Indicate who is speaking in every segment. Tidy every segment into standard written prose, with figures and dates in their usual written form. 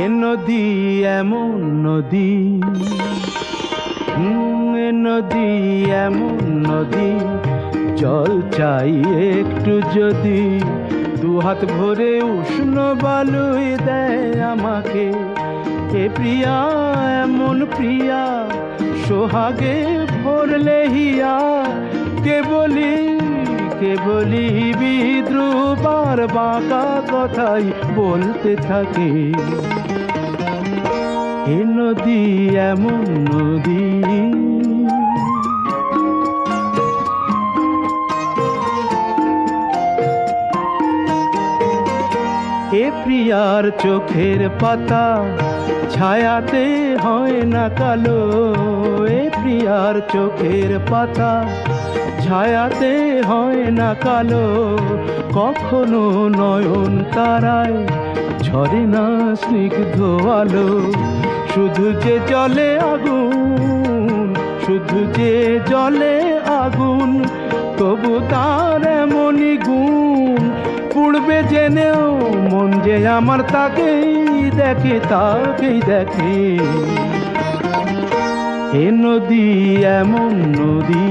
Speaker 1: এ নদী এমন নদী, এ নদী এমন নদী, জল চাই একটু যদি, দুহাত ভরে উষ্ণ বালুই দেয় আমাকে। এ প্রিয়া এমন প্রিয়া, সোহাগে ভরলে হিয়া, কে বলি বিদ্রুপার বাঁকা কথাই বলতে থাকে। এ নদী এমন নদী, এ প্রিয়ার চোখের পাতা ছায়াতে হয় না কালো। এ প্রিয়ার চোখের পাতা ছায়াতে হয় না কালো। কখনো নয়ন তারায় ঝরে না স্নিগ্ধ আলো। শুধু যে জলে আগুন, শুধু যে জলে আগুন, তবু তার এমনই গুণ। পুড়বে জেনেও মন যে আমার তাকেই দেখে, তাকেই দেখে। এ নদী এমন নদী,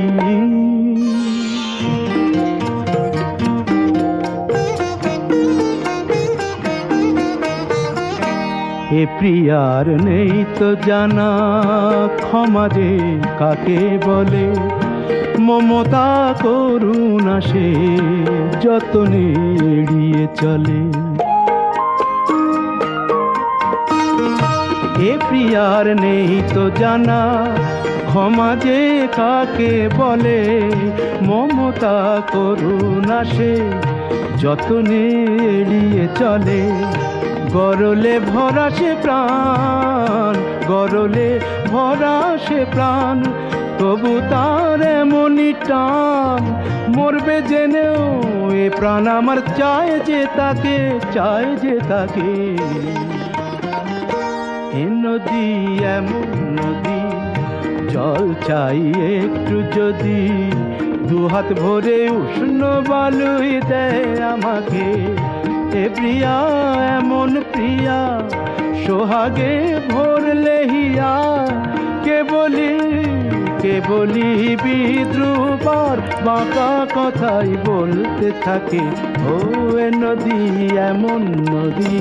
Speaker 1: এ প্রিয়ার নেই তো জানা ক্ষমা যে কাকে বলে। মমতা করুণা সে যতনে এড়িয়ে চলে। এ প্রিয়ার নেই তো জানা ক্ষমা যে কাকে বলে। মমতা করুণা সে যতনে এড়িয়ে চলে। গরলে ভরা সে প্রাণ, গরলে ভরা সে প্রাণ, তবু তার এমনই টান। মরবে জেনেও এ প্রাণ আমার চায় যে তাকে, চায় যে তাকে। এ নদী এমন নদী, জল চাই একটু যদি, দুহাত ভরে উষ্ণ বালুই দেয় আমাকে। এ প্রিয়া এমন প্রিয়া, সোহাগে ভরলে হিয়া, কে বলি বিদ্রুপার বাঁকা কথাই বলতে থাকে। ও এ নদী এমন নদী।